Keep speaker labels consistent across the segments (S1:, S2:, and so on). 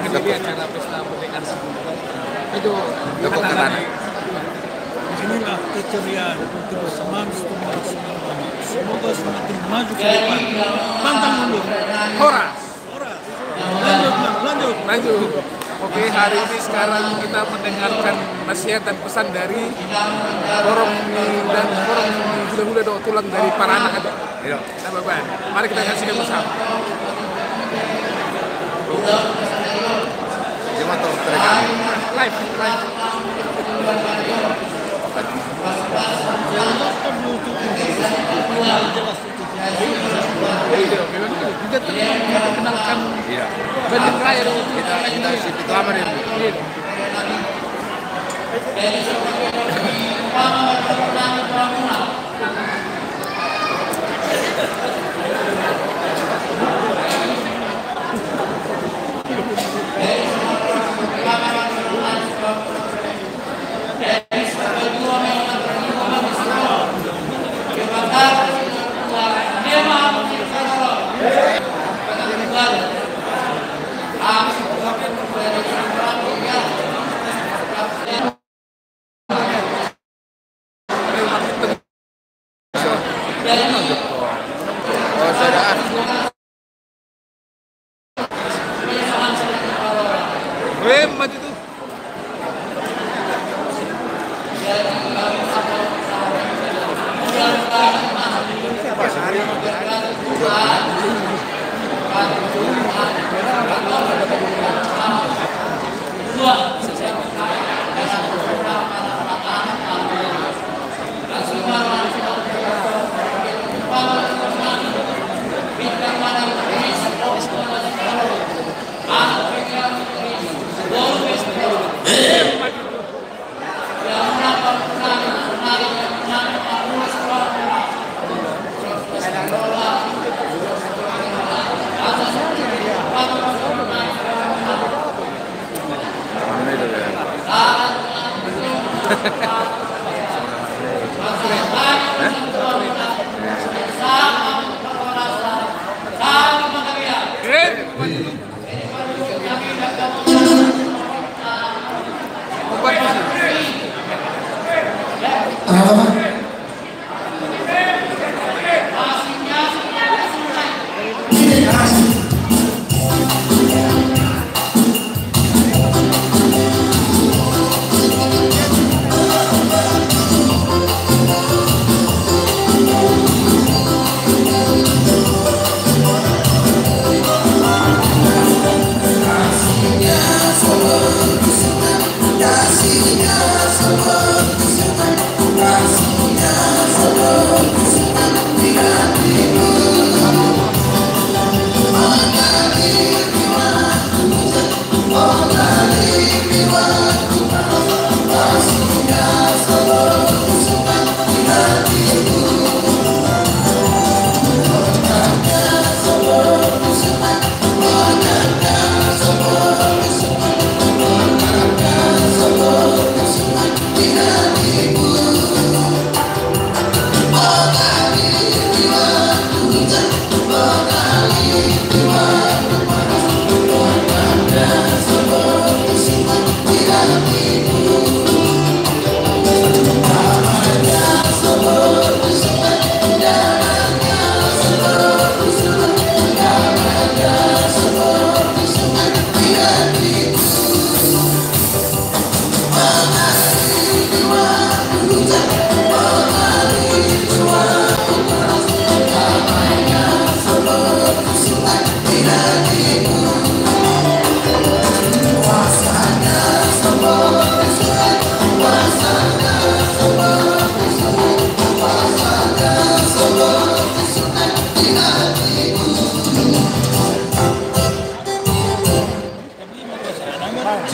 S1: menghadiri acara pesta pernikahan itu
S2: tepuk tangan.
S3: Inilah keceriaan untuk bersemangat semoga semakin maju ke depan. Pantang mundur.
S1: Horas.
S3: Lanjut.
S1: Oke, hari ini sekarang kita mendengarkan nasihat dan pesan dari Borong dan Borong hula-hula do tulang dari para anak ada.
S2: Iya.
S1: Nah, mari kita saksikan bersama.
S2: Gimana tuh mereka?
S1: Live. Kita kenalkan band terakhir
S2: Kita situ lama nih. Oh, saudara.
S1: Maju tuh.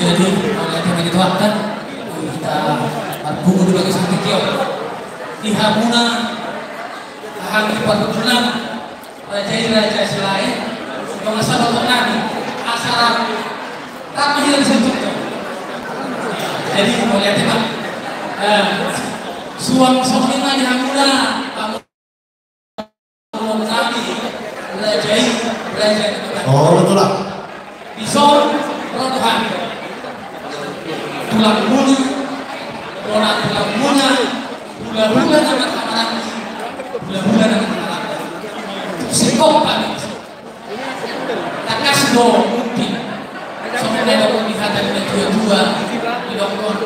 S4: Jadi oleh yang dituangkan kita bungu di bagi sakit di Hamuna Hanggi Patukulan Raja selain mengasal nani asal tak mahir disebutnya. Jadi oleh tema suang sohina di Hamuna Raja
S5: oh betul lah
S4: Bison tulang muna, rona tulang muna, hula-hula naman kamaran, hula-hula naman kamaran. Sikop kami. Takas do mungkin. Soalnya ada penglihatan yang dua-dua di dokter.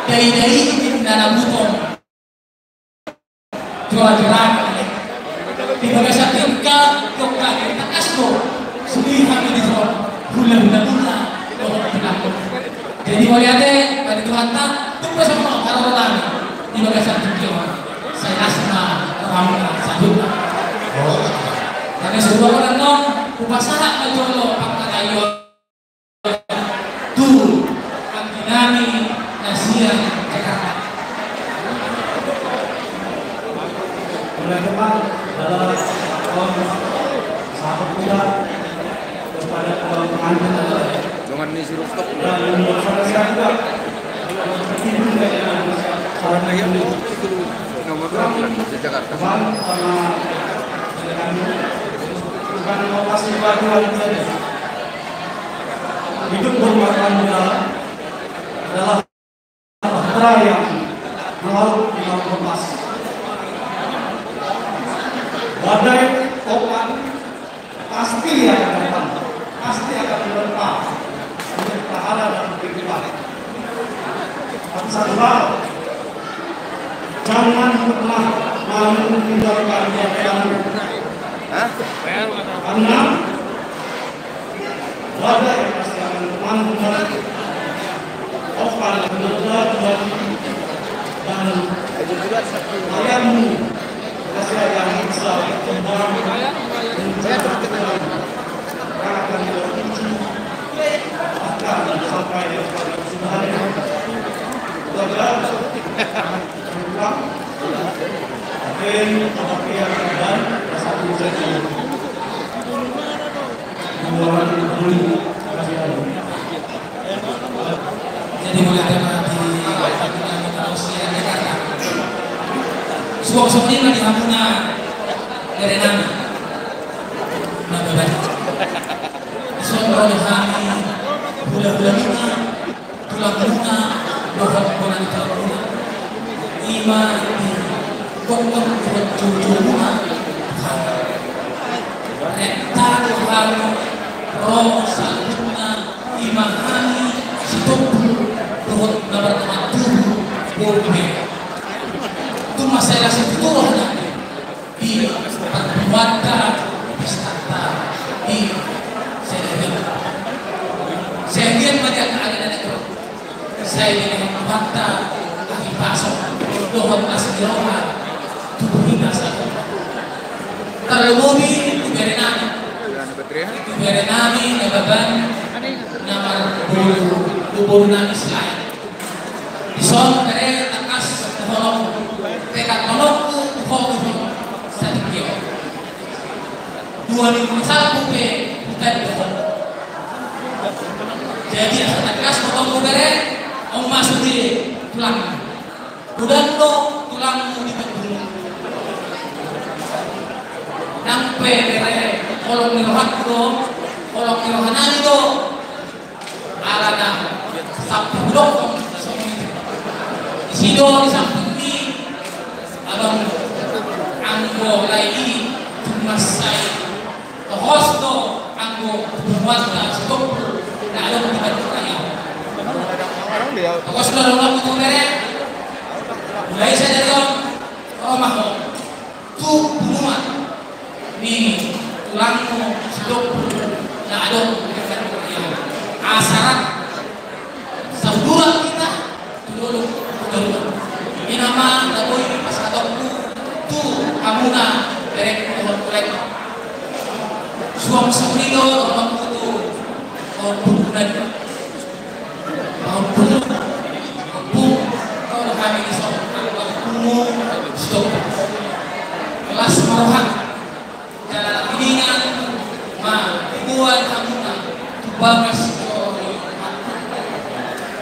S4: Dari dalam butong jual-jualan di bagasa tingkat dokter takas do sulihan di dalam hula-hula jadi waliate pada Tuhan tak tunggu sama kalau orang di bagasa tingkat saya asma ramah sabut karena sebuah orang non upasaha majolo pangkalayo tu pangkinami nasian Jakarta.
S3: Mulai depan adalah sahabat muda kepada pengantin
S2: Jangan nih suruh stop.
S3: dan yang bersaudara juga karena yang
S2: Nomor berapa di Jakarta?
S3: bukan lokasi bagian saja. Hidup bermakna adalah bahtera yang melaut di laut lepas. Badai topan pasti akan datang, pasti akan menerpa untuk pahala dan kehidupan. Tapi satu hal, jangan pernah mau meninggalkan keadaan. Karena badai pasti akan benar-benar topan benar-benar dan ayammu kasih yang bisa membawa akan berkunci akan sampai pada kesudahannya. Tapi yang dan satu jadi
S4: Jadi mulai tema di Fakultas Usia Jakarta. Suami ini di Hamuna dari nama baik. Suami oleh kami bulan-bulan bunga, tulang bunga, dohot bulan bunga, lima kongkong tujuh bunga, rektar haru, roh bunga, lima hari, situpu, dohot nomor tujuh, boleh. Itu masalah sebuah di perbuatan wisata di saya lihat banyak keadaan itu saya lihat fakta kaki pasok dohon asli rohan tubuh hingga satu kalau mobil diberi nami nababan namar bubur nami selain dison kere takas tolong tekat tolong tuh satu kilo 2001 bukan dohon. Jadi tegas potong kubere, om masuk di tulang. Udah lo tulangmu dipotong. Nampe bere, kolong nirohan do, kolong nirohanan do. Alana sapu dong, di sido di samping ini, abang anggo lagi tumasai, hosto anggo tumasna stop. Nah, ada pembantu kaya. Aku sudah lama untuk bere. Mulai saya dari rumah tuh bunga. Nih tulangmu sedok. Nah, ada pembantu kaya. Asaran saudara kita dulu. Ini nama laboy pas katokku tuh amuna dari kolek. Suam sabrido orang itu bukan kalau kami di stop kelas marohan jalan piningan buat kamu bagas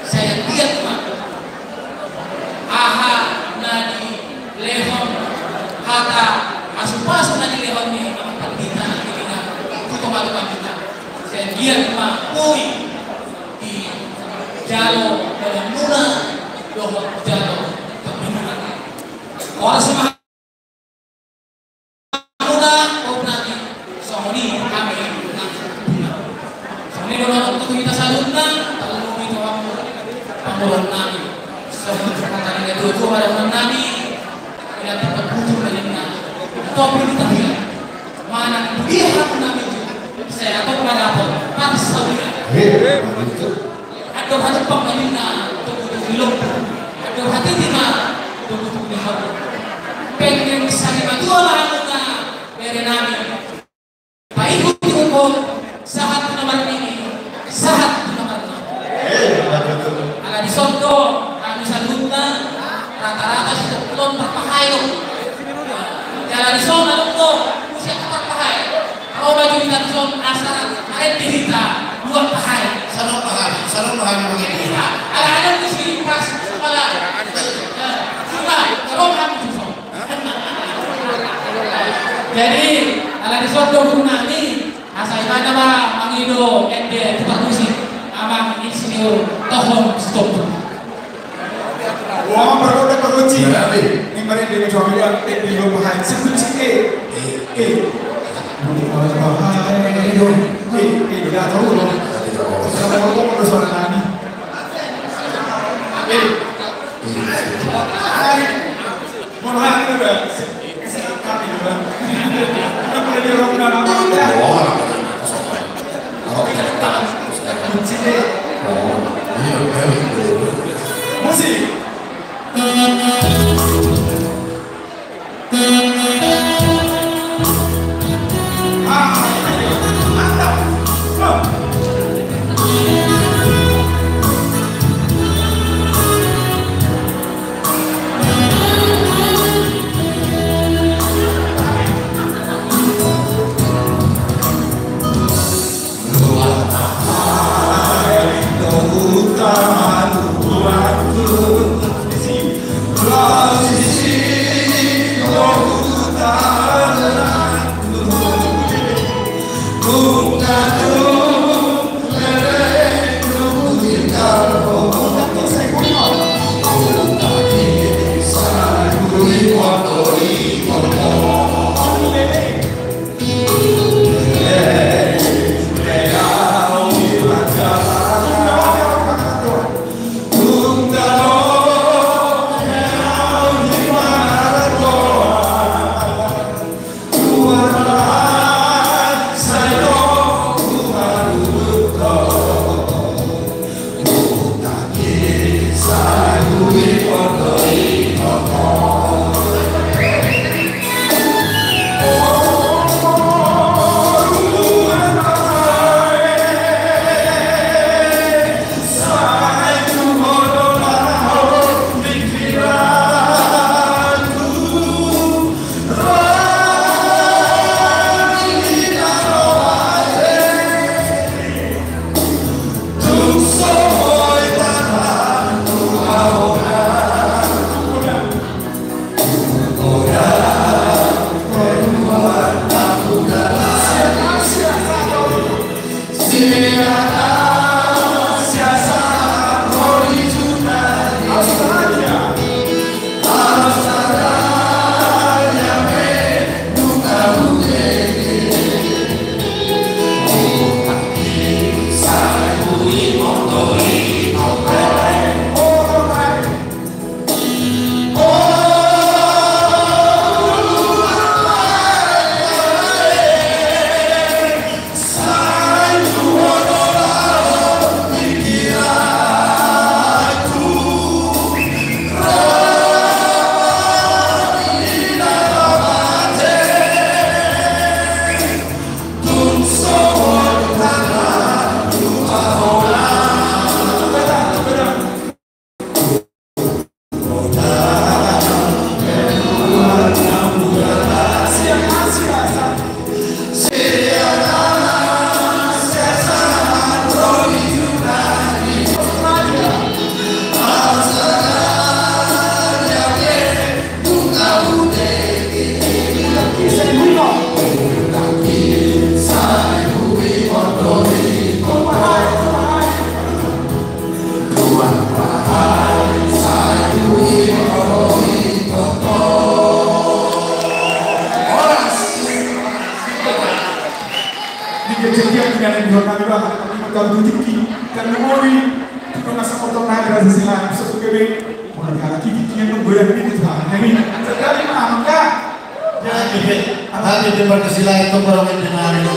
S4: saya lihat aha nadi lehon kata asupas nadi lehon ini apa kita padukan kita. Saya giat mengakui di jalo dan muna dohot jalo kebingungan. Orang semua muna kau nanti sohoni kami sohoni dohot untuk kita salutkan kalau itu kamu panggilan nabi sohoni kata itu pada nabi yang dapat butuh dengan topi kita dia mana dia nabi saya atau kepada apa pas saudara ada hati pengalina untuk hidup ada hati tinggal untuk hidup pengen saya dua lamunya dari nabi baik hukum sahat nomor ini sahat nomor ada di soto kami salutna rata-rata sudah belum berpahayu jalan di sana untuk usia berpahayu kalau baju kita di sana asal ada dirita dua pahayu salam pahayu bagi dirita ada di sini pas kepala kalau kami di sana jadi ala di sana guna ini asal mana pak mangido ende tempat musik amang insinyur tohon stop.
S3: Wah, baru udah keruci. Ini mari dia coba bilang di rumah hai sekunci bahaya dong. Tidak tahu loh. Kalau kamu mau suara nani. Mau hari udah. Kami juga. Kita boleh di rumah nama. Kunci deh. Musik. Luar dihormati banget, tapi kalau tinggi dan memori itu masa foto naga sila bisa sekali mengenai kiki yang membuat ini tuh ini sekali mangga
S5: jadi hati di Pancasila itu kalau mendengar itu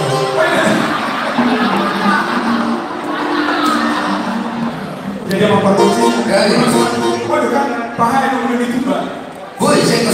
S3: jadi apa produksi waduh kan paha itu belum itu Pak
S5: woi seko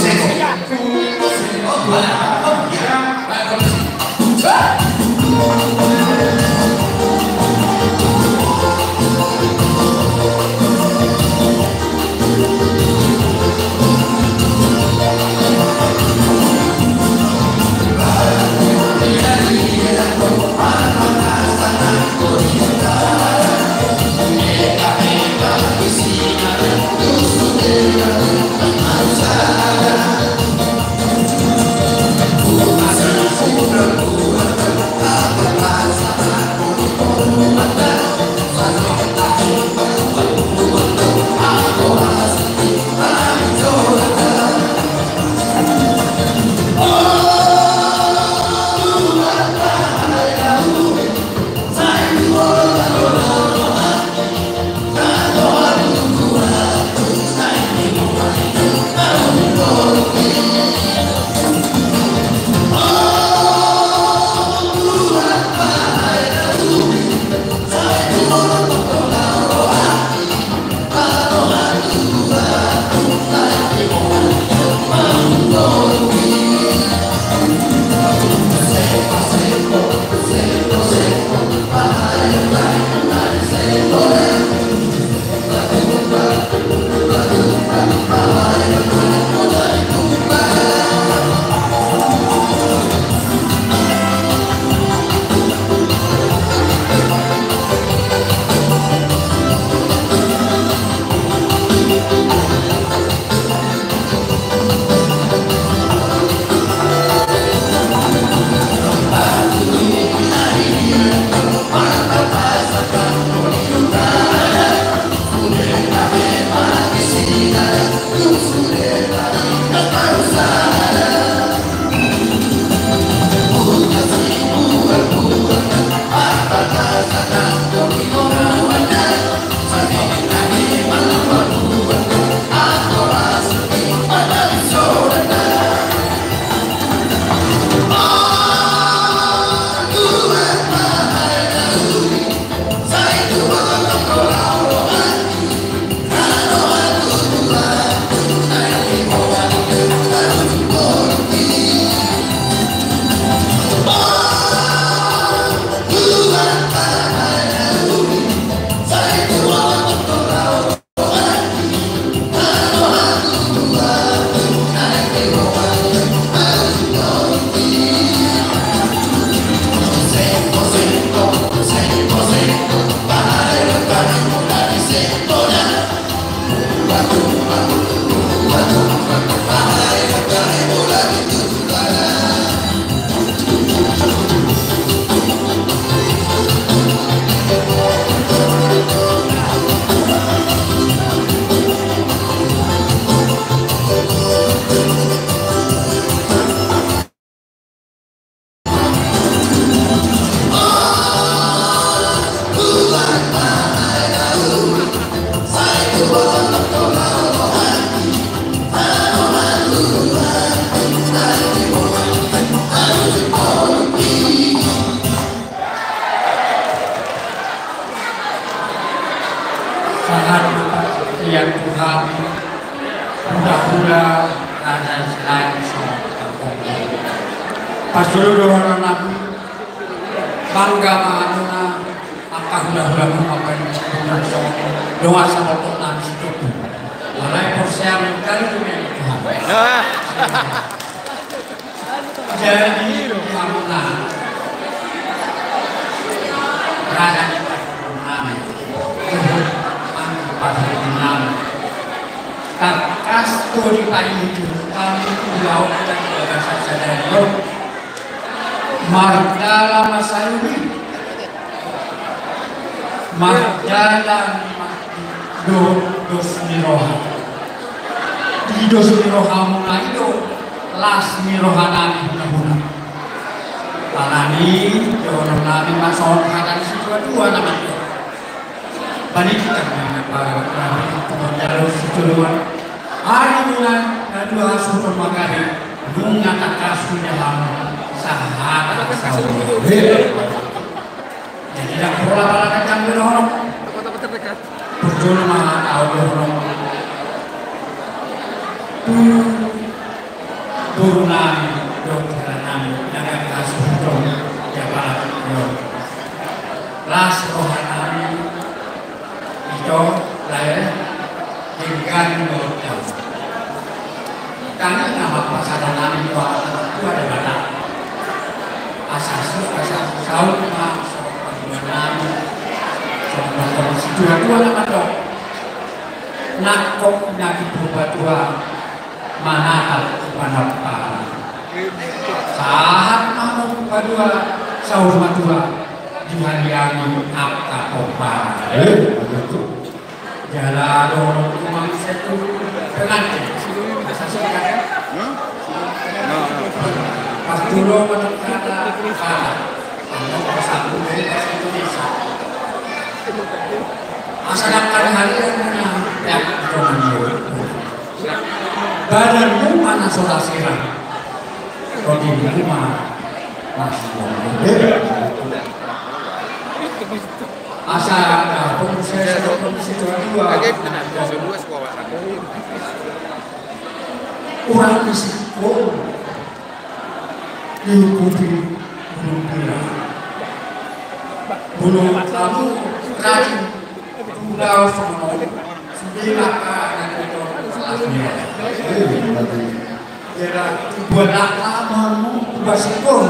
S4: yang Tuhan mudah-mudahan ada selain pas dulu doa nabi bangga mana akah mudah-mudahan apa yang disebutkan doa sama Tuhan itu mulai persiapan kali ini jadi karena rada pada enam karkas di payung kami pulau dan bahasa sadar marjala masayubi marjala dos miroha di dos miroha mulai do las miroha nami huna
S6: Alani, orang nami masuk akan dua namanya. Balik kita jalur situluan. Hari bulan dua susun makari bunga kakas dalam sahabat sahabat. Jadi tidak pola pola kacang berorong.
S1: Kota-kota terdekat.
S6: Berjono mah tahu berorong. Turunan dokter nami dengan kasus dong jalan yo. Las rohanani itu lahir dengan modal. Karena nama pasaran nami itu ada banyak. Asas saud mah nami soal dua nama dong. Nakok nyaki tua mana panapa. Sahat mau kedua sahur madua dihadiahi apa opa. Jalan dorong rumah itu pengantin. Asasi kan? Pas dulu menekan kata, anda bersatu dari Indonesia. Asalkan hari ini yang badanmu mana soal sirah. Kalau di rumah masih asal saya komisi dua orang risiko diikuti belum kamu rajin pulau semua sudah akan itu buat lamamu bersyukur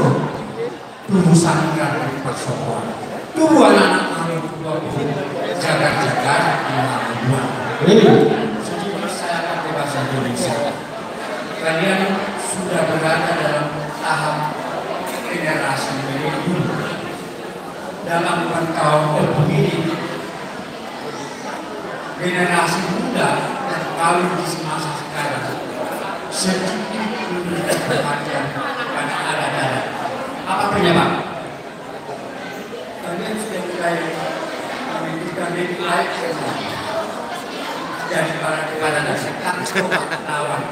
S6: berusahakan bersyukur dua anak kami jaga-jaga dua sejujurnya saya pakai bahasa Indonesia kalian sudah berada dalam tahap generasi milenium dalam tahun begini generasi muda dan kawin di masa sekarang sedikit memberikan perhatian pada adat-adat. Apa penyebab? Kalian sudah mulai memiliki nilai dari para dasar lawan.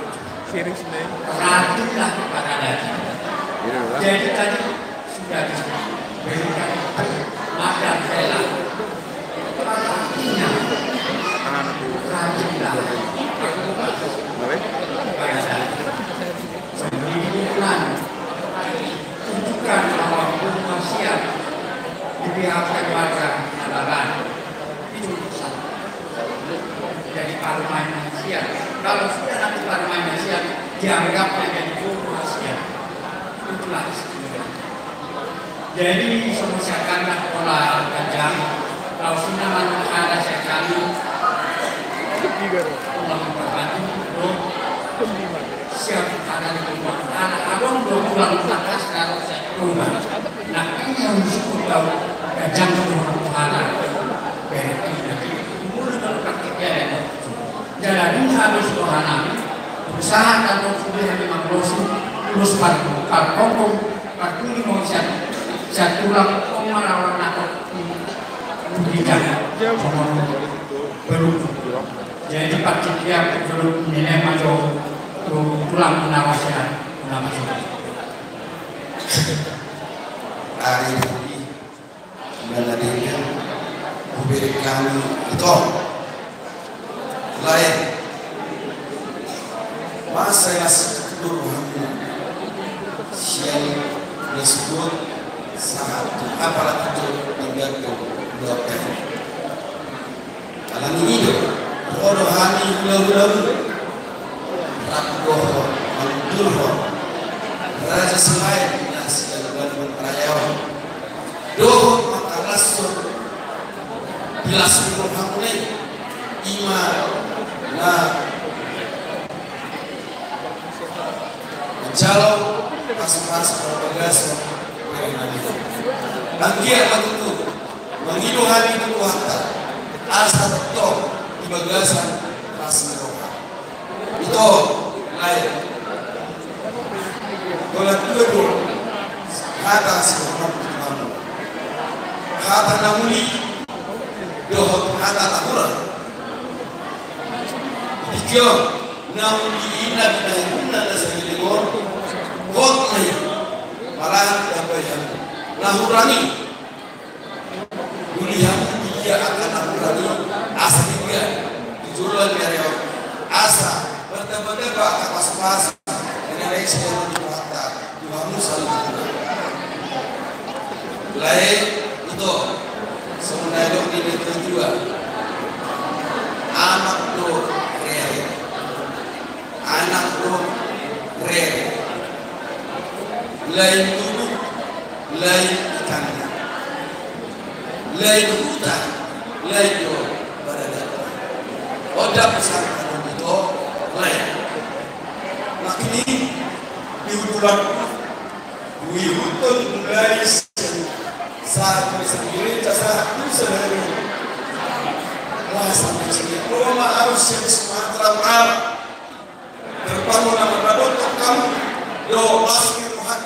S6: Rajinlah kepada adat. Jadi tadi sudah diberikan makan rela. Artinya rajinlah. Tunjukkan bahwa manusia di pihak keluarga adalah itu satu. Jadi partai manusia. Kalau sudah nanti partai manusia dianggap menjadi manusia, itulah istimewa. Jadi selesaikanlah pola kejam. Kalau sudah manusia ada sekali, Allah membantu. Siap ada di rumah anak abang belum pulang atas kalau saya rumah. Nah ini yang disebut tahu gajah rumah anak. Berarti nanti mulai kalau praktiknya ya. Jadi harus anak usaha atau sudah memang terus parkong ini mau saya tulang melawan anak pendidikan belum. Jadi praktiknya belum nilai masuk pulang menawasnya
S5: hari ini menadirikan memberikan itu lain masa yang kedua siang disebut saat apalagi itu tinggal dua tahun dalam ini rohani lalu Rakuh Manturho Raja Selain Nasi Alban Rayawan Doh Makalasur Bilasun Hamune Ima Na Mencalo Pas-pas Berbagaso Bangkir Matutu Mengilu hari itu kuasa Asa betul Di bagasan Rasa itu lain. Kalau dulu hata sihormat kamu hata namuli dohot hata takura dikyo namuli ina binahuna na sa hilingon hot na yun malahan kabayan nahurani ulihan dia akan nahurani asa dia tujuan mereka asa bertambah-tambah kapas-kapas dengan saya berkata Tuhanmu selalu lain itu sebenarnya ini tujuan anak lo rere anak lo rere lain duduk lain ikannya lain hutan lain yo berada odak besar itu lain makni diutulan diutun mulai saat sendiri jasa itu sendiri masa sendiri Roma harus yang Sumatera Barat terbangun nama untuk kamu do masih Tuhan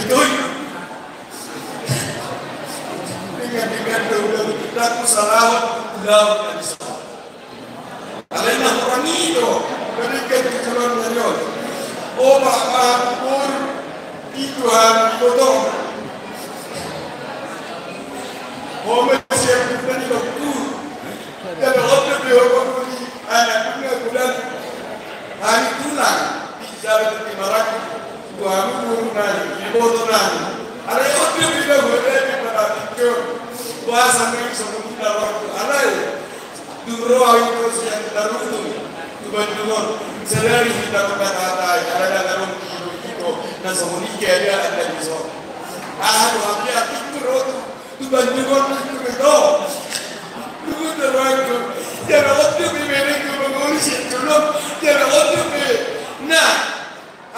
S5: itu dengan dulu aku salah dalam kalian orang itu berikan kejalan dari oh makmur Tuhan potong oh masih bukan itu dan waktu beliau anak punya bulan hari tulang di jalan Timarak Tuhan murnan dibotonan ada waktu beliau berada pada itu bahasa mereka sebelum waktu ada dulu itu yang darudum Tuhan sedari kita berkata ada dalam itu na semuanya ada di sana hampir itu rotu Tuhan itu terbaik jangan waktu mereka mengurus itu jangan waktu nah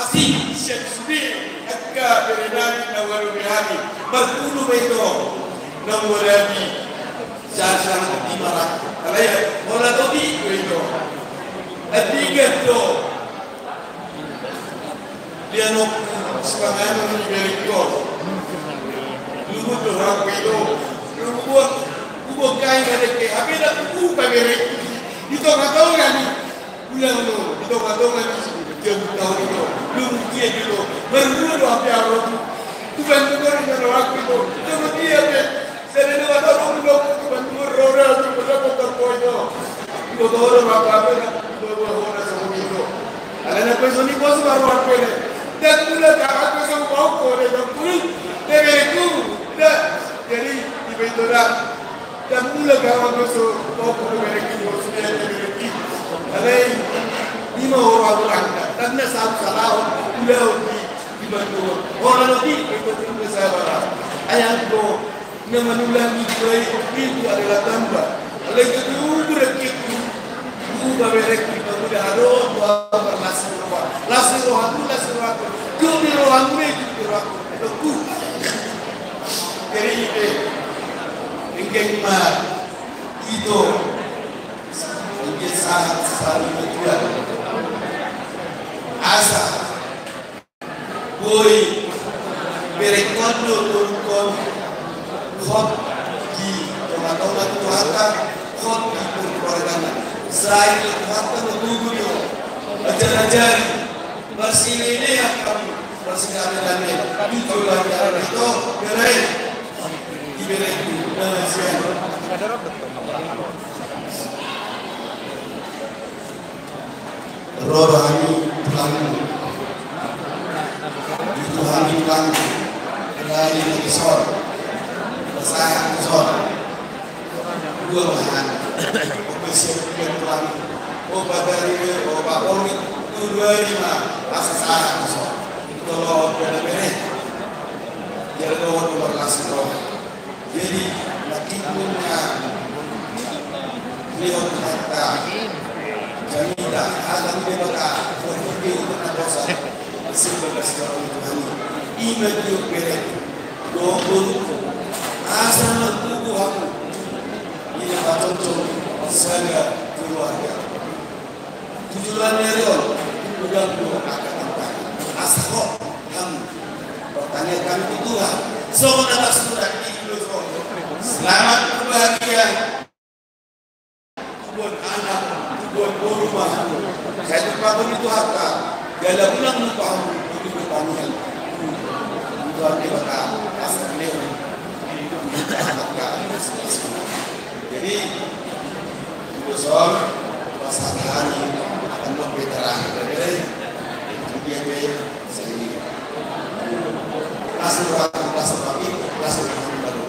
S5: asih sendiri agak berenang nawaru bihani berpuluh itu nawarani jasa di marak kalau ya bola topi itu tiga itu dia nak sekarang menjadi gol lu tu orang itu lu buat kain ada ke habis dah tu beri itu nggak tahu kan bulan lu itu nggak tahu kan dia tahu itu lu dia itu baru lu apa yang tu bantu orang orang itu tu dia saya ni nggak tahu lu bantu orang tu berapa terpoin itu lu tahu orang apa lu orang semua itu ada nak person ni bos baru apa ni dan mula jangan person bau kau ni dah pun dereku dah jadi di betul dan mula kawan person bau kau dereku bosnya dereku ada 5 orang dan nak salah mula di bantu orang lagi betul saya barang ayam tu yang menulangi itu adalah tambah oleh itu berekit buka berekit sudah ada dua lasir rohan tu di rohan itu ku jadi ingin itu ingin sangat saling berjuang asa boy berekot turun khot di tengah-tengah Tuhan khot di propaganda saya Tuhan menunggu dia ajar-ajar bersih ini akan bersih dan itu lagi itu berai diberi nasihat rohani Tuhan Tuhan Tuhan dari Isor saya Isor dua bahan operasi Tuhan obat dari obat ormi itu 25 asas saya Isor kalau benar-benar jadi orang berlasih roh jadi laki punya lihat kata jamilah alam dewata berhenti untuk dosa sebagai seorang Tuhan iman dia beri doa asal tubuh aku ini patut saya keluarga tujuannya dia udah akan asal kamu pertanyaan kami itu Tuhan semua atas surat itu selamat berbahagia buat anak buat rumah saya terpakai itu harta dalam ulang lupa itu pertanyaan Tuhan kita asal ini jadi besar pasangan akan lebih terang dari dia sendiri kasih tapi kasih baru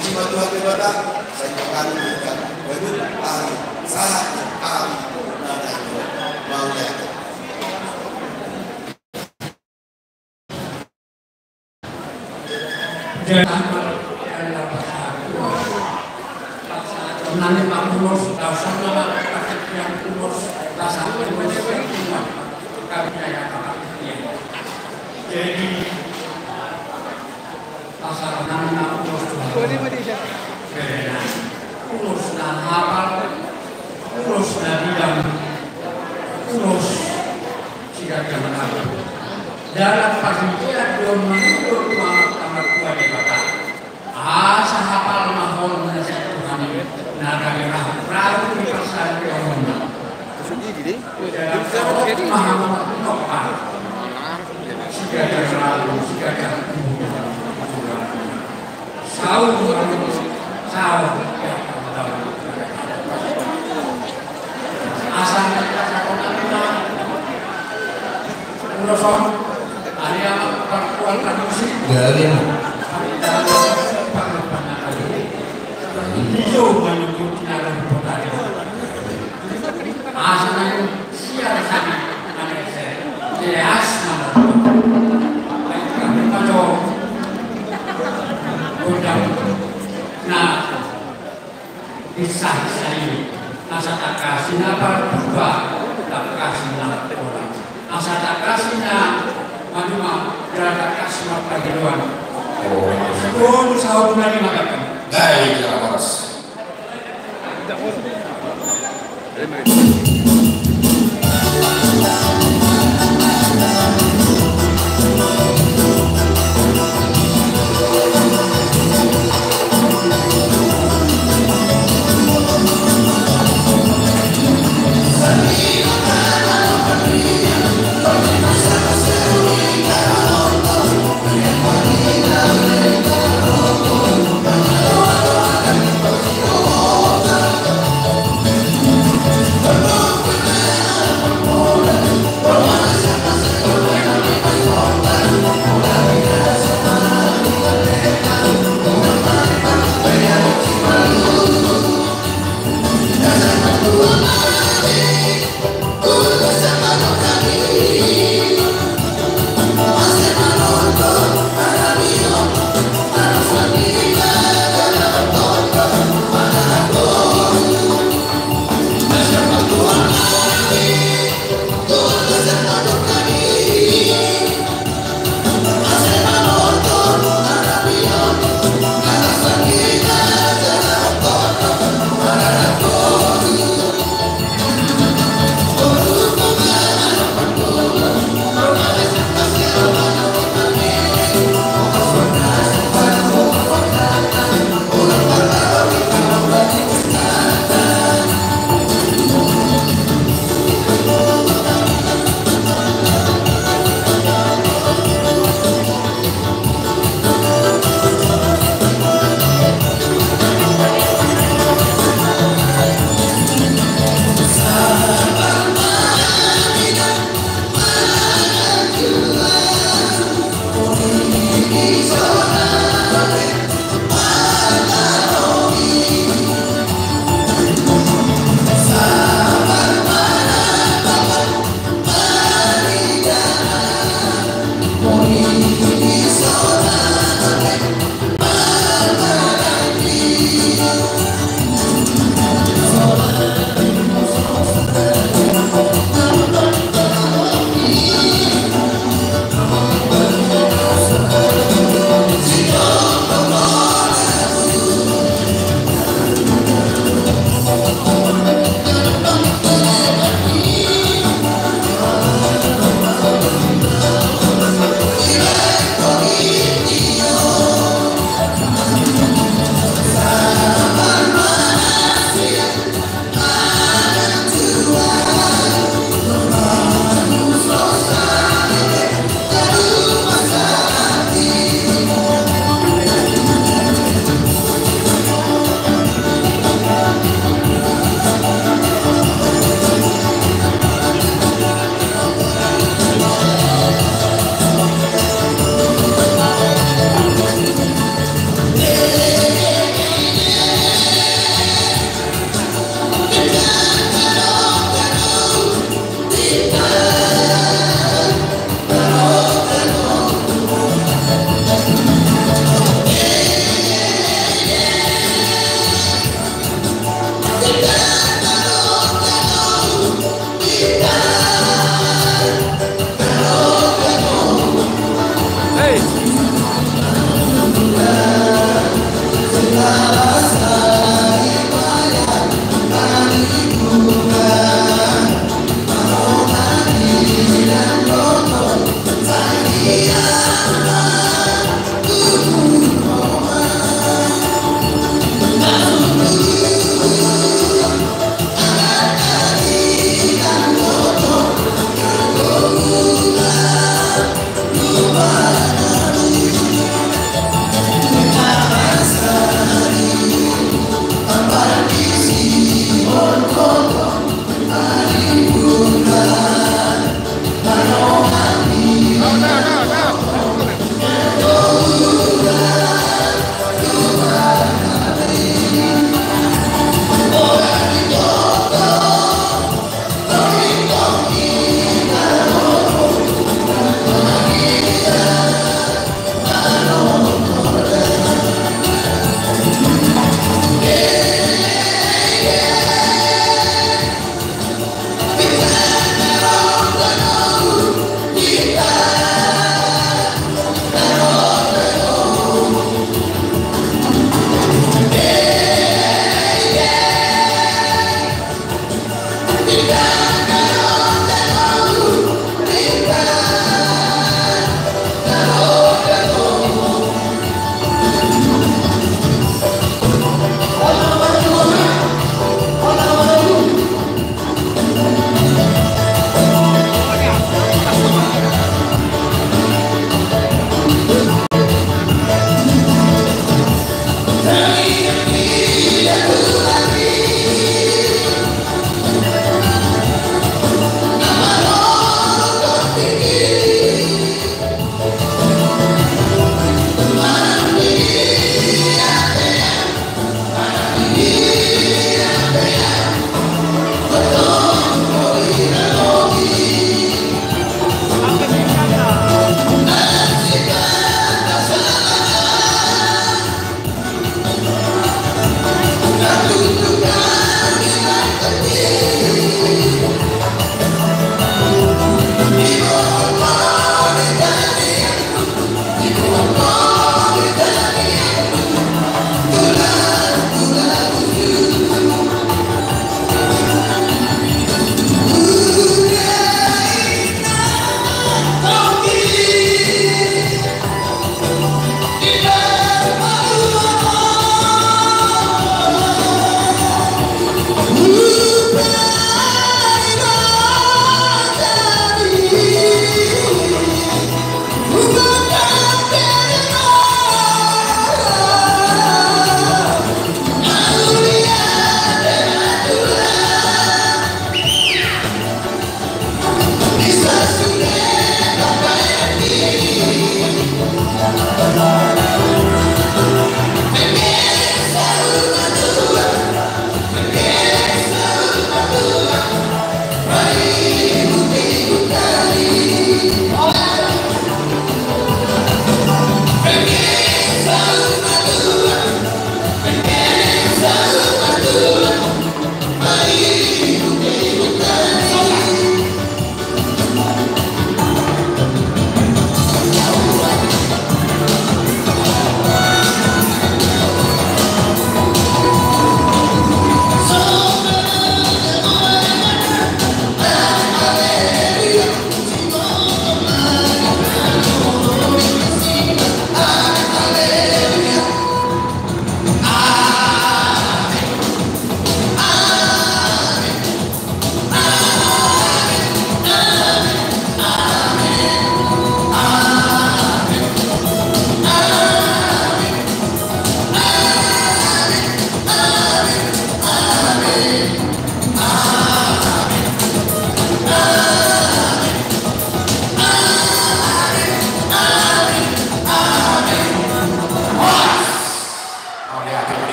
S5: di batu hati bata saya akan memberikan baju ahli sangat ahli nada itu maunya
S6: nanti Pak Umur sudah sama yang umur rasa jadi pasal nanti Pak Umur sudah urus dan hafal urus dan bidang urus jika jangan dalam panitia belum menurut kamar tua di kota asa hafal mahal menasihat Tuhan naga merah perahu di perasaan Tuhan dalam kawat mahamah nopal segala selalu segala sahur asal Uroson area perempuan musik dari hijau menyebut dalam kota asal siar kami jelas kami pada undang nah kisah saya asa tak kasih apa juga tak kasih orang asa tak kasihnya macam tak kasih apa giluan oh sahur dari makan
S5: baik ya Mas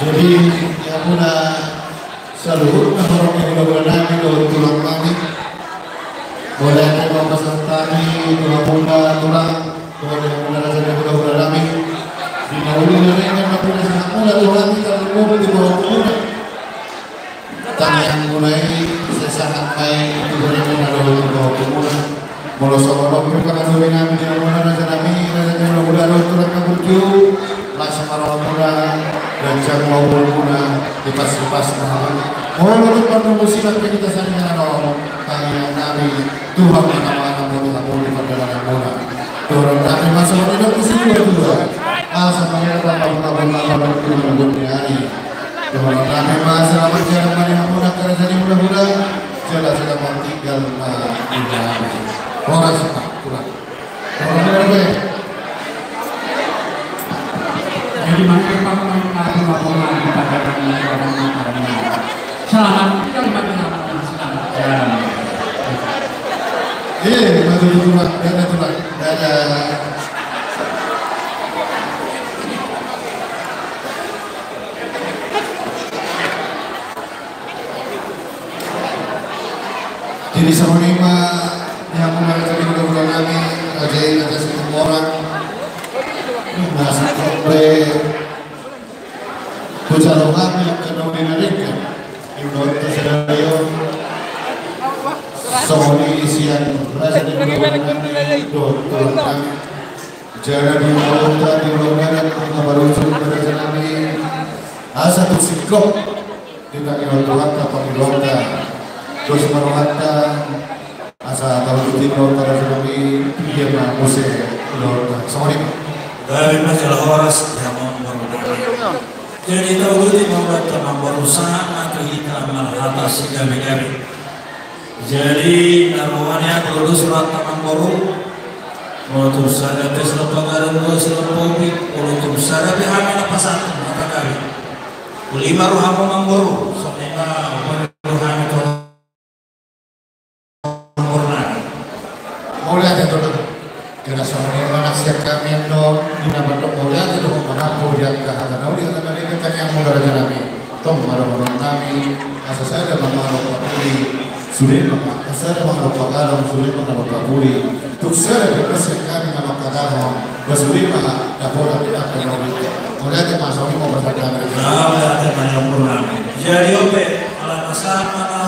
S7: Jadi ya muna saluhut na parang pinagawa namin doon tulang kami. Boleh ada mga pasantani, mga muna tulang, boleh muna na sa pinagawa namin. Dinahuli na rin ang mapuna sa muna tulang kita lumubog di bawah muna. Tangan muna sa sangat may tuloy muna doon di bawah muna. Mula sa orang yung kakasuwi namin di muna na sa namin, na sa pinagawa doon tulang na burju. Langsung marah muna dan jangan mau muna lepas-lepas nahan. Mau untuk menunggu silat kita sana orang tanya nabi Tuhan mana-mana boleh boleh pada muna. Turun nabi masuk ke dalam sini dua. Asa mengira lama dunia hari. Turun nabi masuk berjalan mana muna kerana jadi mudah-mudah jelas sudah tinggal indah. Orang suka pulang. Orang
S6: Jadi manfaat laporan kepada kami orang-orang selamat tinggal bagi orang selamat jalan.
S7: Maju tulak, dada tulak, dada. Jadi sama lima yang mengajar di bulan kami, ada satu orang. Nasa sampai bicara kami karena menarik Ibu Tersedayo Sony isian rasa di bulan kami Dokter kami Jangan diulangkan diulangkan baru pada kami asa tusikop kita diulangkan apa diulangkan terus meruangkan asa kalau diulangkan kami dia mengusir diulangkan Sony
S8: dari masalah horas yang mempermudah. Jadi tahu di membuat teman berusaha atau kita melahata gabi-gabi. Jadi naruhannya perlu surat teman baru. Untuk sada tes leparan dua selepopi. Untuk sada bihamil apa satu apa gabi. Ulima ruham teman baru. Soalnya ruham itu sempurna.
S7: Mulai ada tuh. Kena soalnya anak siap kami yang dong di nama dong mulia itu dong mengaku dia kata nabi kata mereka kan yang mulia raja nabi tong marah-marah kami asal saya ada marah pakuli sulit maka saya ada marah pakalam sulit maka pakuli tuk saya ada pesan kami nama kadalam bersulit maka dapur kita akan nabi mulia itu masuk ini mau berkata
S8: nah ada banyak orang jadi oke ala masa mana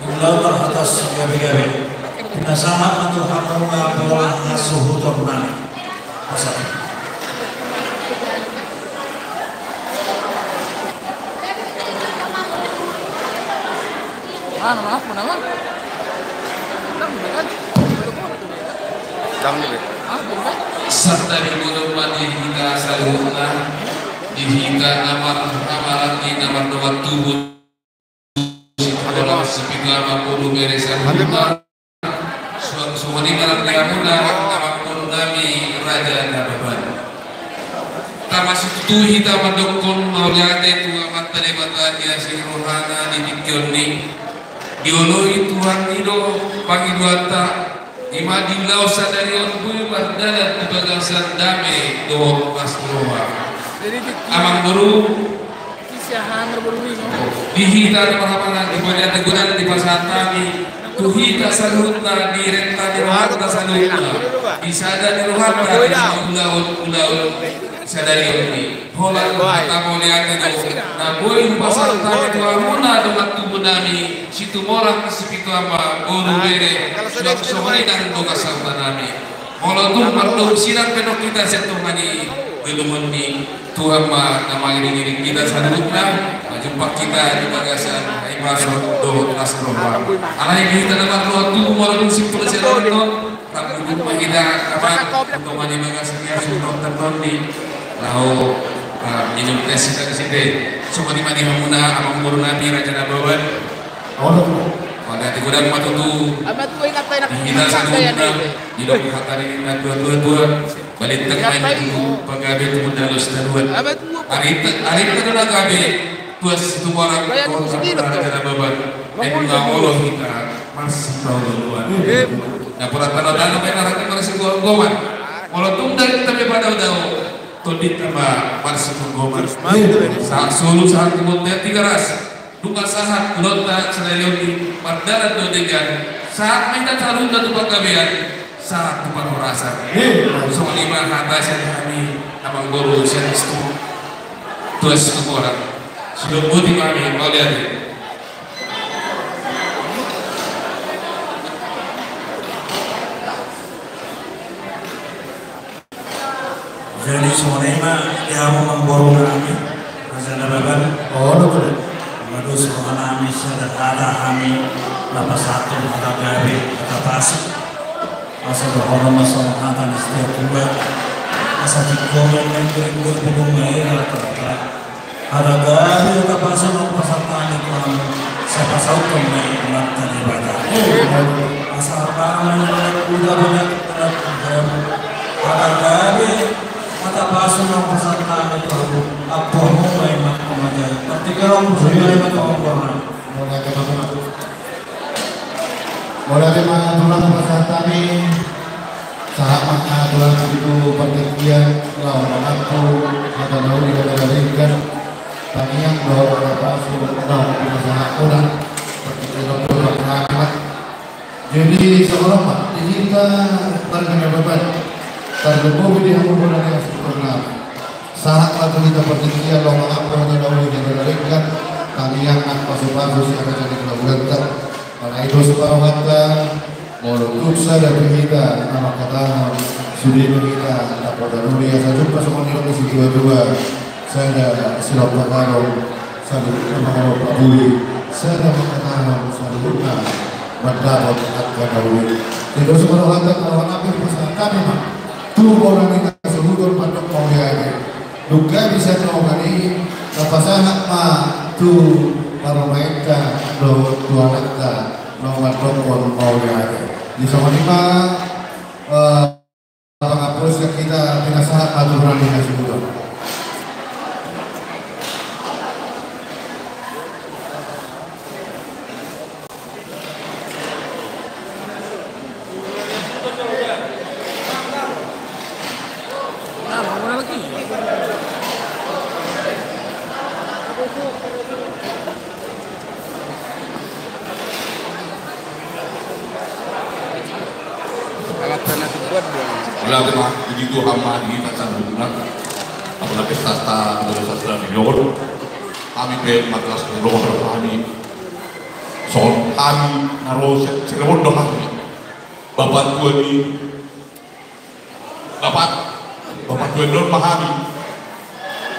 S8: ulama atas gabi-gabi kita sama untuk kamu bola suhu turun pasal.
S1: Maaf, kenapa?
S9: Serta dimulai kita salurna dihingga amalan di nama nomor tubuh sekolah sepiga mampu beresan rumah. Sumani malam diamuna namakun nami raja nababan. Tamasuk tu hita mandokon mauliate tu amat telebatanya siruhana di dikioni. Dioloi Tuhan ido pagi duata ima dilau sadari on bui bardana tubagasan dame do asroha. Amang baru dihita di mana di mana teguran di pasar kami. Tuhita salutna di renta di rohata salutna isada di rohata di ulaul sadari ini hola kita mau lihat itu nah boy pasal tadi dua muna dengan tubuh nami situ morang situ ama guru bere sudah sore dan doa sama nami kalau tuh perlu sinar penok kita setumani belum ni Tuhan ma nama ini kita salutna jumpa kita di bagasan masuk do asroha alai kita nama tuh mau simpel sekali itu tak jumpa kita apa untuk mani bagasan ya sudah terdondi lalu minum tes kita di sini semua di mana hamuna amang guru nabi raja nabawan pada di gudang matutu kita salutna di dok hatari na dua balik tengah itu pagabe tu mendalus daluan hari itu na gabe tuas itu orang raja nabawan enggak Allah kita masih tahu duluan nah pura tanda-tanda mereka masih goman kalau tunda kita pada udah todit nama marsi penggomar saat solo saat kemudian 300 duka sahat kulota selayon di mardaran dodegan saat minta tarung dan tupak kabian saat tupak merasa sama lima hatas yang kami abang guru siang itu tuas kekoran sudah budi kami mau lihat.
S8: Jadi semuanya dia mau memborong kami, rasanya bapak. Oh, betul. Madu semua kami sudah ada kami dapat satu ada gabi ada pasir. Masa berhormat masalah hatan setiap juga. Masa digoyang yang belum bayar terkait. Ada gabi ada pasir mau pasar tani tuan. Siapa tahu kami melakukan ibadah. Masa apa namanya udah banyak ada gabi. Mata pasal yang peserta itu apa mau main macam aja. Ketika orang berdua macam orang
S7: mulai aturan peserta ini sahabat aturan itu pertikian lawan aku ada lalu dikatakan tadi yang bawa apa sudah pengusaha orang pertikian orang. Jadi seorang pak kita terkena beban. Terlebih di hubungan yang sempurna. Saat waktu kita pertikian Allah apa yang dahulu kita berikan kami yang pasu-pasu yang akan jadi kelaburan. Karena itu subhanallah menutup saja kita nama kata sudi kita dapat dahulu yang saya jumpa semua di lokasi dua-dua. Saya silap berkaro, saya berkaro Budi, saya berkaro Saruna, berdapat akan dahulu. Itu subhanallah kalau nabi pesan kami mah. Tu orang kita sebutkan pada kongsi duga bisa kongsi kepasangan mah tu para mereka dua nakta nomor tokon kongsi di sama lima pengapus yang kita tidak sahat aturan yang sebutkan.
S10: Ulama begitu hamba di pasar bulan, apalagi sasta dari sastra milior, kami ke matras milior kami, soal kami naruh sekarang doa kami, bapak tua di bapak tua di kami,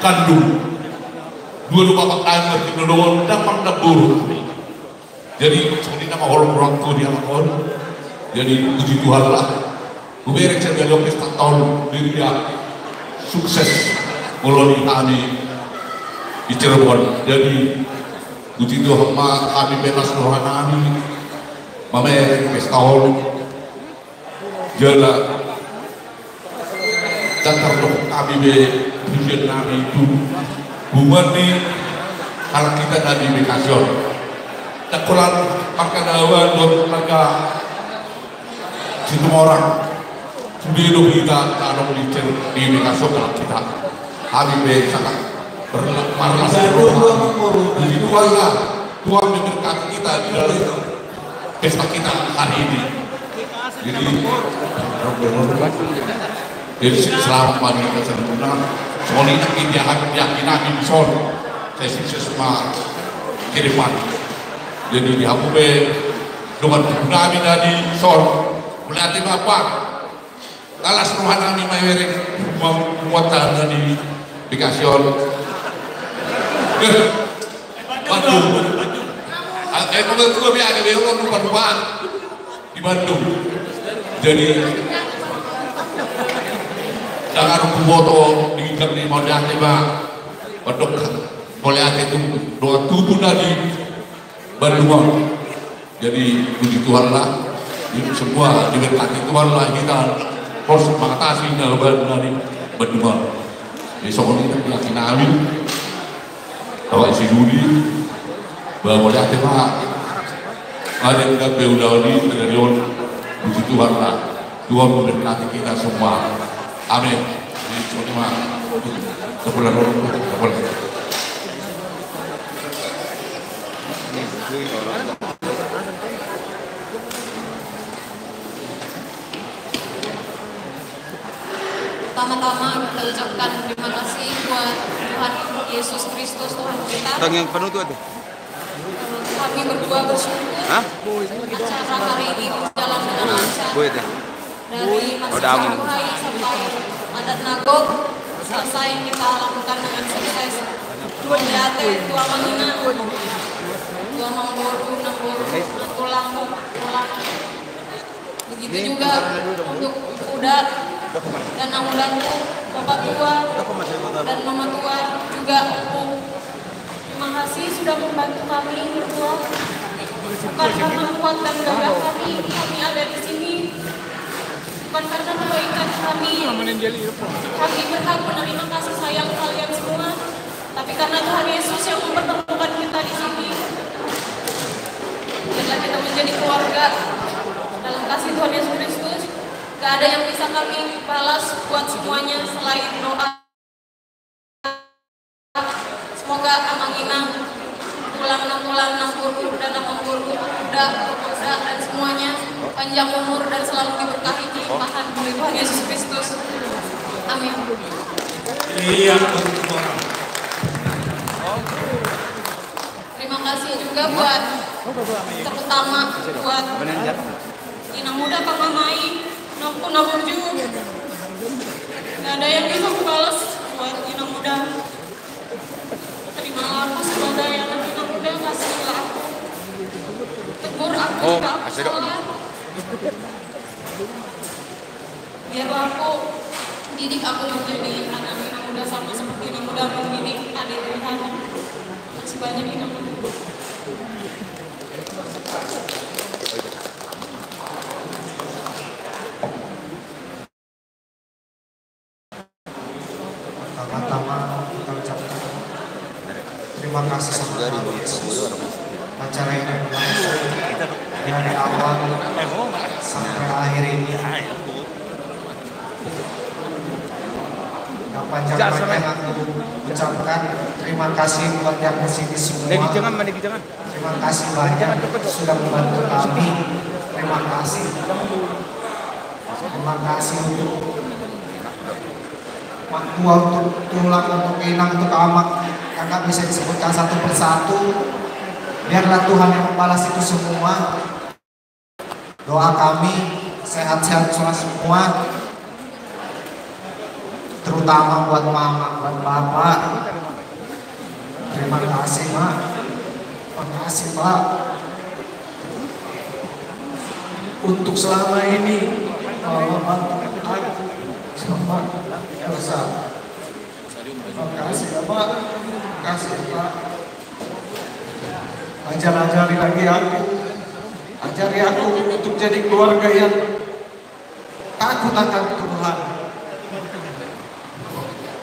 S10: kandung, dua bapak kami di doa dapat dapur kami, jadi seperti nama orang tua dia makon, jadi puji Tuhan lah. Kuberek saya bilang pesta tahun dirinya sukses koloni kami di Cirebon. Jadi puji Tuhan kami belas rohani mamer pesta tahun jala dan terlalu kami be tujuan kami itu bukan ni kalau kita tadi bekasyon tak kurang makan awan dua tenaga situ orang sudah hidup kita ada di Mekasok kalau kita hari ini sangat bermarlas jadi Tuhan memberkati kita di dalam pesta kita hari ini jadi selamat pagi kita sempurna soalnya kita akan yakin sol saya sukses semua kiriman jadi di Habube dengan kami tadi sol melatih bapak alas ruhan kami maywerek muatan dari Bekasyon Bandung menurut gue biasa dia orang lupa di Bandung jadi jangan foto di kami mau diantar bang Bandung boleh ada itu doa tubuh dari Bandung jadi puji Tuhan lah semua diberkati Tuhan lah kita harus mengatasi dari berdua. Besok ini kita kinali, bawa isi duri, bawa lihat pak, ada yang dah beudali dari on, puji Tuhan lah, Tuhan memberkati kita semua. Amin. Jadi cuma Kepulan orang, kepulan.
S11: Pertama-tama kita ucapkan terima kasih buat Tuhan Yesus Kristus Tuhan kita.
S2: Tang yang penuh tuh ada.
S11: Kami berdua bersyukur acara hari ini berjalan dengan lancar. Dari masa Shanghai sampai adat Nagok selesai kita lakukan dengan sukses. Menjate Tua Mangina, Tua Mangboru, Tulang. Begitu juga untuk kuda dan amudanku, Bapak Tua dan Mama Tua juga Om. Terima kasih sudah membantu kami berdua. Bukan karena kuat dan gagah kami ada di sini. Bukan karena kebaikan kami berhak menerima kasih sayang kalian semua. Tapi karena Tuhan Yesus yang mempertemukan kita di sini. Biarlah kita menjadi keluarga dalam kasih Tuhan Yesus Kristus. Gak ada yang bisa kami balas buat semuanya selain doa. Semoga Amanginang, tulang Nampuru dan Nampuru, kuda, dan semuanya panjang umur dan selalu diberkahi limpahan oleh Tuhan Yesus Kristus. Amin. Terima kasih juga buat terutama buat Inang Muda Pak Mamai. Nampur juga. Gak ada yang bisa balas buat Inang Muda. Terimalah aku sebagai yang Inang Muda, kasihlah aku. Tegur aku jika aku salah. Biarlah aku didik aku menjadi anak Inang Muda sama seperti Inang Muda mendidik adik Tuhan. Masih banyak Inang Muda.
S3: Pertama-tama kita ucapkan terima kasih sama Tuhan. Acara ini berlangsung dari awal sampai akhir ini. Yang panjang-panjang aku ucapkan terima kasih buat yang musisi semua. Terima kasih banyak sudah membantu kami. Terima kasih. Terima kasih untuk Tua, untuk Tulang, untuk Inang, untuk Amak, kakak bisa disebutkan satu persatu. Biarlah Tuhan yang membalas itu semua. Doa kami sehat-sehat semua, terutama buat mama, buat bapak. Terima kasih Mak, terima kasih Pak. Untuk selama ini membantu aku sama Elsa. Terima kasih ya Pak, terima kasih Pak. Ajari lagi aku, ajari aku untuk jadi keluarga yang takut akan Tuhan,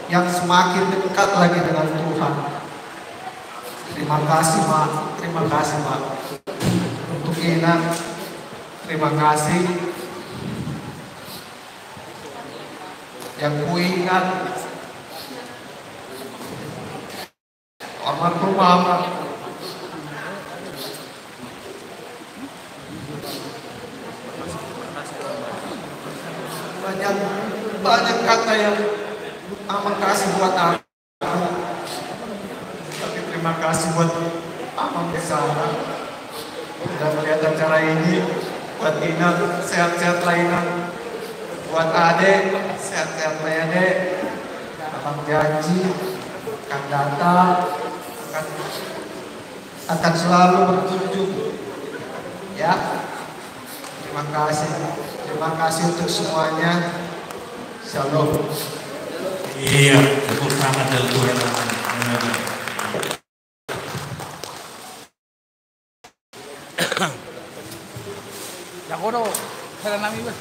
S3: yang semakin dekat lagi dengan Tuhan. Terima kasih Pak, terima kasih Pak. Untuk Inang, terima kasih. Yang ku ingat almarhum Mama. Banyak kata yang Amang kasih buat aku. Tapi terima kasih buat Amang Besara. Sudah melihat acara ini. Buat Inang, sehat-sehat lainnya. Buat Ade, sehat-sehat Ade. Abang janji akan datang, akan selalu berkunjung. Ya, terima kasih untuk semuanya. Shalom.
S8: Iya, tepuk tangan dari Tuhan.
S1: Jakodo, Heranami Bas.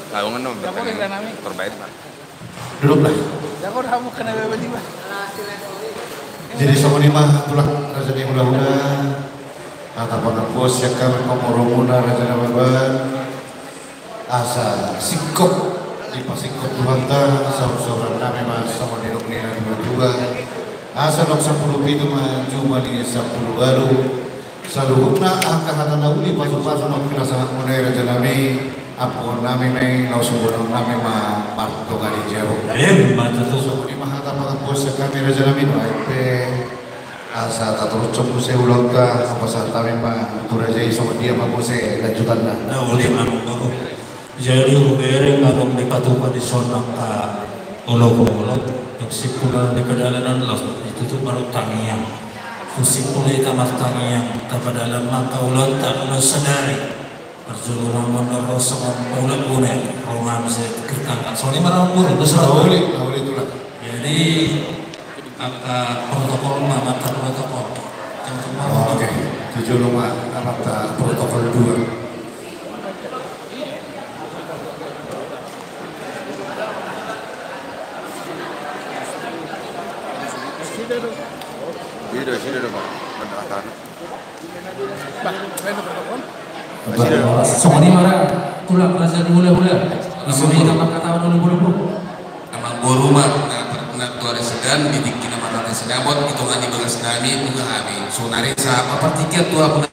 S2: Lawangan dong.
S1: Jakodo Heranami.
S2: Terbaik Pak.
S7: Duduklah.
S1: Jakodo kamu kena bebas Bas.
S7: Jadi sama lima tulang raja yang mudah-mudahan kata penepus yang kami komoromuna raja nababan asa sikop di pasingkot Tuhanta saudara kami mas sama di Nina juga asa dok 10 pintu cuma di 10 baru saluhuna angka hatan uli pasu-pasu nok kita sangat munera janami apun nami may nausubun nami ma marto kali jauh
S8: mata tuh
S7: so di mahata mga bos kami raja nami no asa taturut cok se ulang ka apa sa kami ma turaja iso dia ma bose lanjutan na
S8: uli mamong bago jadi ubere ngabong di patukan di sonang ka ulog-ulog nagsipulan di kadalanan las itu tuh baru tangiang kusipula itamas tangiang tapadalan makaulot tak ulo sadari perjuluan menurut sama ulat gune rumah bisa kita soalnya marah mulu besar
S7: uli itulah
S8: jadi protokol mata protokol
S7: oke 7 rumah mata protokol 2
S2: Sini dong, Pak.
S4: Semua ni marah tulang rasa mula-mula. Isumi nama kata dulu.
S9: Amang boru mah nak tuare sedan bidik kina mata sedabot itu ngani bagas nami itu kami. Sunari sa apa tiket tu apa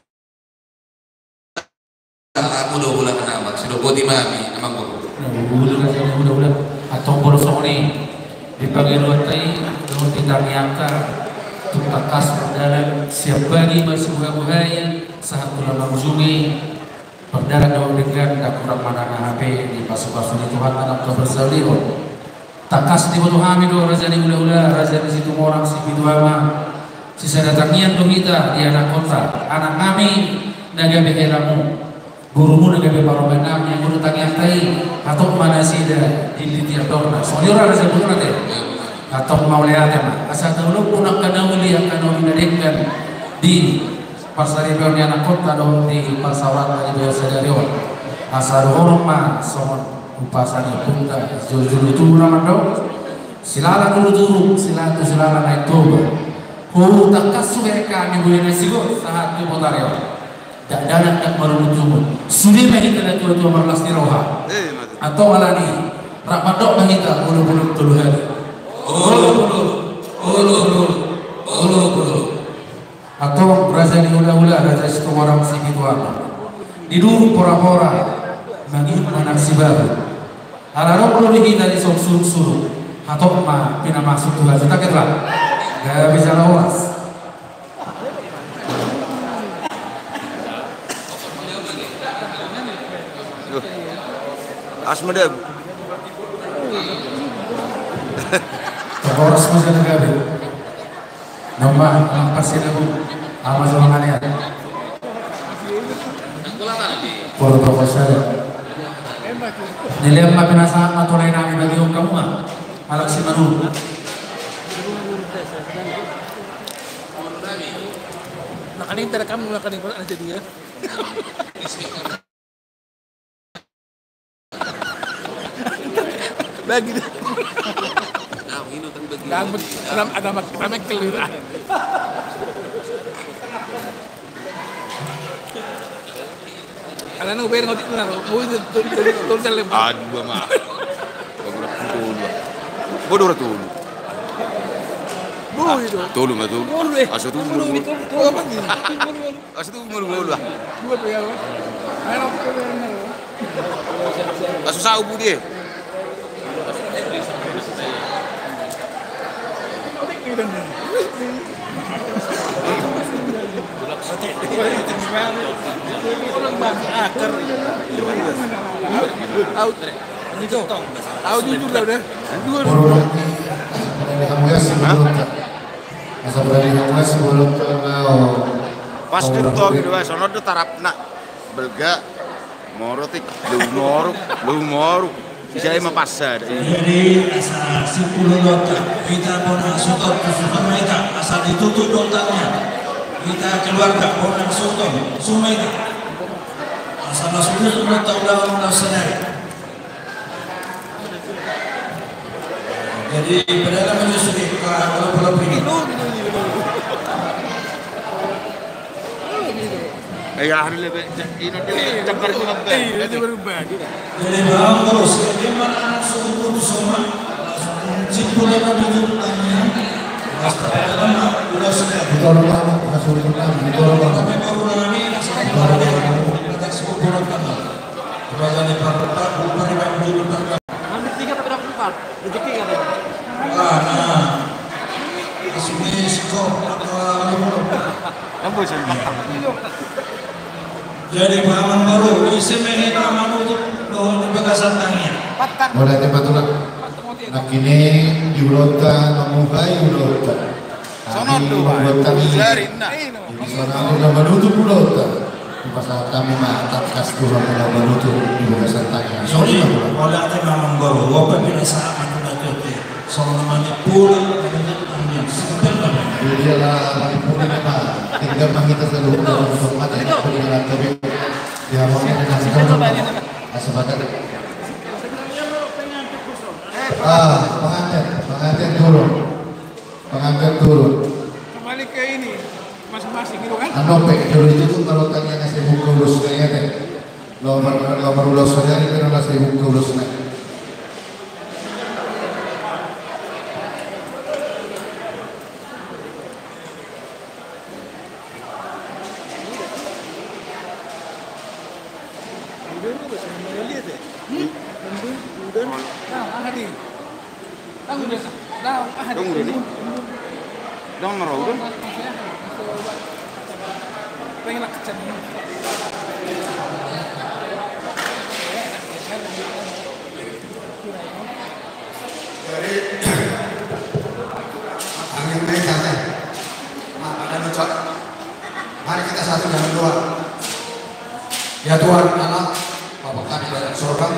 S9: aku do bulan nama sudah bodi mami amang boru.
S4: Mula atau boru soni dipanggil watai lalu tidak diangkat tutakas berdalam siap bagi masuk buhaya saat ulama sungai berdarah daun dengan tak kurang mana HP di pasu-pasu di Tuhan anak bersaliro takas di bawah kami do raja di ula-ula raja di situ orang si biduama sisa datangian do kita di anak kota anak kami naga beheramu gurumu naga bebarobenam yang guru tangian tai atau mana sida di tiap dorna soalnya raja guru nanti atau mau lihat mah asal dulu punak kana uli yang kana dinadengkan di pasar ribuan anak kota dong di pasaran lagi biasa dari orang asal orang mah soal upasanya punta jujur itu nama dong silala dulu silala naik toba takas sudah kami boleh nasi go saat di motor ya tak dalam tak baru tujuh sudah mahita dan tua berlas di roha atau alani ramadok mahita bulu-bulu tuluhan atau berasa di ula-ula raja situ orang Sibituan di dulu pora-pora bagi anak si baru ala perlu dihina di suruh atau ma pina masuk Tuhan kita kira gak bisa lawas
S2: Asmedem
S4: Terus masih negara, nama pasti aku amat sama kalian. Protokol saya. Nilai apa penasaan atau lain lagi bagi kamu mah, alat si manu.
S1: Nah kan ini terekam menggunakan yang ada dia. Bagi dah. Ada keliraan. Karena uber ngotik benar, mau itu tulisan lembar.
S2: Aduh mah. Bodoh tuh.
S1: Bulu itu.
S2: Tolong lah tuh. Asal tuh umur.
S1: Apa gitu?
S2: Asal tuh umur lah.
S1: Dua tuh ya. Ayo
S2: Asal saubu dia.
S1: Out jujur lah udah.
S2: Pas itu gitu sono tuh tarapna belga morotik lu moruk saya mah pasar.
S8: Jadi asal 10 nota kita bonang sotot kesukaan mereka asal ditutup notanya kita keluarga bonang sotot sumaita asal 10 nota ulang sendiri. Jadi pedagang menyusuri ke pulau ini.
S2: Ya hari lebih ini cepat juga.
S1: Itu berubah.
S8: Jadi bang terus dia mana suku semua simpulnya dulu tanya. Udah sudah.
S7: Itu orang lama kesulitan. Itu orang lama.
S8: Tapi baru kami kita sebut orang kenal. Kerajaan di Papua bukan yang menunjukkan.
S12: Hampir 3 tapi dapat 4. Rezeki katanya.
S8: Nah, asumsi skor jadi pengalaman baru isi menghita manutup doang di bagasan tangan.
S7: Mulai tempat tulang. Nak ini diulota memukai ulota.
S2: Sono tuh,
S7: Jari nak. Sono udah menutup ulota. Pasal kami mantap kasih udah menutup di bagasan tangan.
S8: Sorry, oleh ada pengalaman baru. Apa bila saat itu nanti soal namanya pulang yang sebenarnya.
S7: Dia lah pulang apa? Tinggal kita selalu dalam format yang punya tapi dia maunya dengan sekarang sepakat. Pengantin turun.
S1: Kembali ke ini masing-masing gitu kan?
S7: Anopek dulu itu tuh kalau tanya ngasih buku ulusnya ya deh. Nomor ulusnya itu ngasih buku ulusnya.
S2: Dong merauh.
S1: Pengen kecil.
S3: Jadi angin naik saja. Ada ucap. Mari kita satu dalam doa. Ya Tuhan Allah, Bapa kami dalam surga,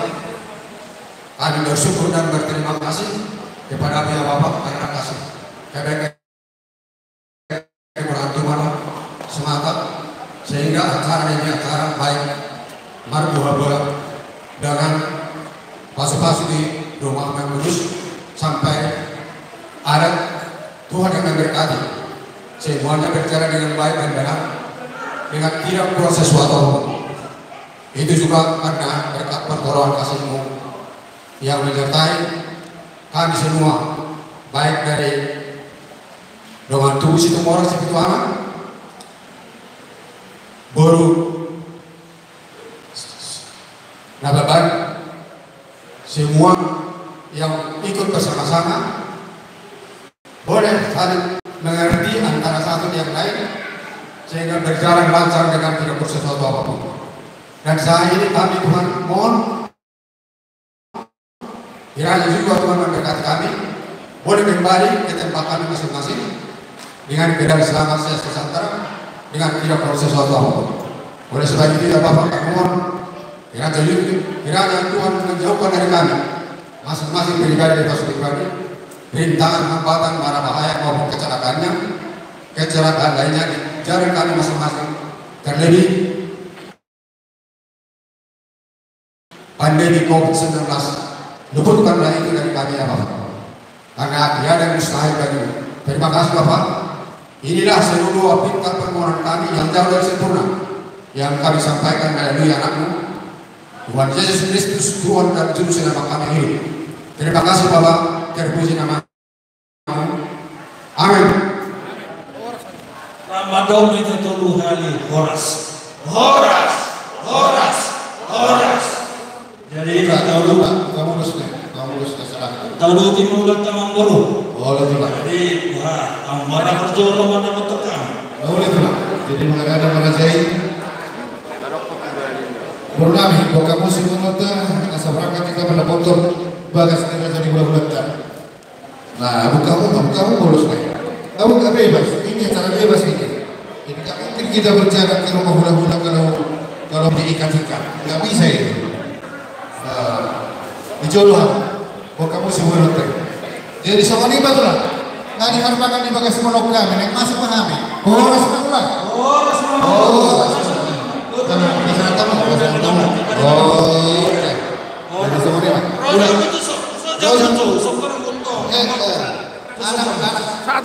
S3: kami bersyukur dan berterima kasih kepada Dia Bapa karena kasih. Karena berarti malam semata sehingga acara ini acara baik marbuha dengan pasu-pasu di rumah Imam Kudus sampai ada Tuhan yang memberkati semuanya berjalan dengan baik dan benar dengan tidak proses sesuatu. Itu juga karena berkat pertolongan kasih-Mu yang menyertai kami semua baik dari dengan tubuh situ orang segitu amat baru nababan semua yang ikut bersama-sama boleh saling mengerti antara satu yang lain sehingga berjalan lancar dengan tidak bersesuatu apapun. Dan saat ini kami Tuhan mohon kiranya juga Tuhan memberkati kami boleh kembali ke tempat kami masing-masing dengan keadaan selamat sejahtera dengan tidak perlu sesuatu apapun. Oleh sebab itu ya Bapak kami mohon kiranya Tuhan menjauhkan dari kami masing-masing pribadi dan pribadi rintangan, hambatan, mara bahaya maupun kecelakaan lainnya di jalan kami masing-masing. Terlebih pandemi COVID-19 luputkanlah itu dari kami ya Bapak karena tiada yang mustahil bagimu. Terima kasih Bapak. Inilah seluruh perintah permohonan kami yang jauh dari sempurna yang kami sampaikan melalui anak-Mu Tuhan Yesus Kristus, Tuhan dan Juru Selamat kami hidup. Terima kasih Bapak, terpuji nama. Amin.
S8: Ramadan itu tulu kali horas. Jadi
S7: Tahu dulu Pak, kamu harus salah.
S8: tahu dulu timur dan tamang baru.
S7: Boleh tuh Pak.
S8: Jadi mana berjuang mana bertekan.
S7: Boleh tuh Pak. Jadi mengada merajai. Bernami, buka musik menonton, asal berangkat kita pada motor bagas kita jadi bulan-bulan. Nah, kamu bolos Pak. Kamu nggak bebas. Ini cara bebas ini. Jadi nggak mungkin kita berjalan ke rumah hula-hula kalau diikat-ikat. Nggak bisa itu. Dijodohan. Buka musik menonton. Jadi sama ini betul lah. Nggak diharapkan di bagas monok kami. Yang masuk pahami. Bolos semua.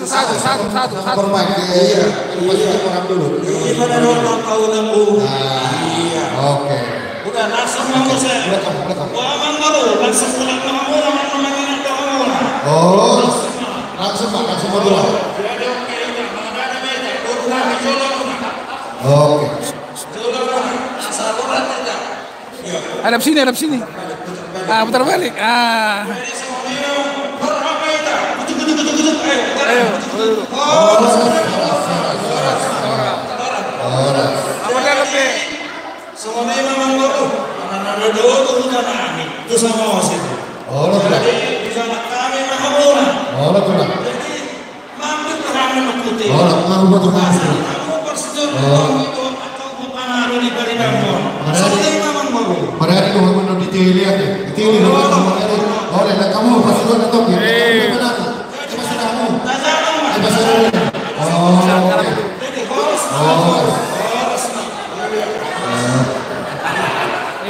S7: Korban. Iya. Orang dulu.
S8: Gimana dong tahu lagu? Iya.
S7: Oke.
S8: Udah langsung mau saya. Wah, baru langsung pulang ke orang namanya tahu.
S7: Oh. Langsung mau dulu. Oke.
S1: Hadap sini. Ah, putar balik. Ah. Ayo. Apa lebih?
S8: Semuanya memang baru. Karena dulu tuh kan itu sama wasit. Jadi di sana kami mahabura. Jadi mampir kami mengikuti. Kamu persetujuan itu atau bukan ada di Barinambon. Semuanya memang baru.
S7: Padahal itu mau dilihat ya. Itu oleh kamu persetujuan atau ya?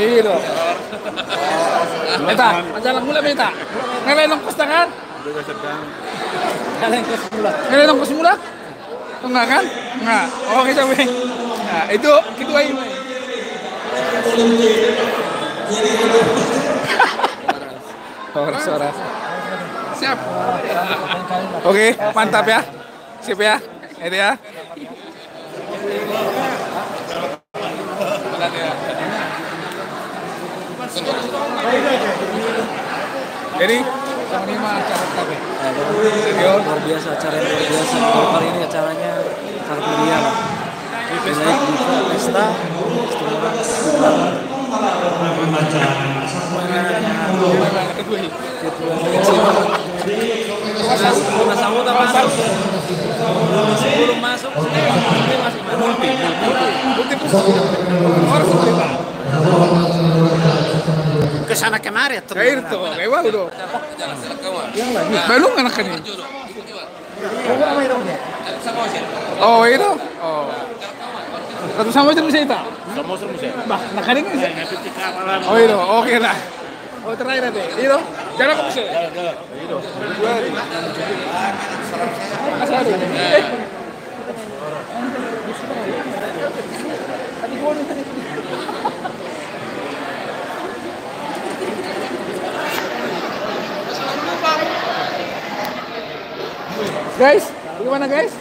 S1: Iya. Beta, majalah mula beta. Ngelain ongkos kan? Ngelain ongkos mula? Enggak kan? Enggak. Oh, kita weh. Nah, itu gitu aja. Suara. Siap. Oke, mantap ya. Sip ya. Itu ya. Jadi sama lima acara KB.
S12: Luar biasa, acara yang luar biasa. Kalau hari ini acaranya sangat meriah. Naik di pesta, sebelum masuk
S2: Ke sana kemari tuh.
S1: Kayak itu, kayak udah. Belum anak ini. Oh itu. Oh. Satu sama aja bisa itu.
S10: Sama bisa.
S1: Bah, nak ini bisa. Oh itu, oke lah. Oh terakhir nanti. Itu, jalan ke bisa. Itu. Guys, bagaimana guys?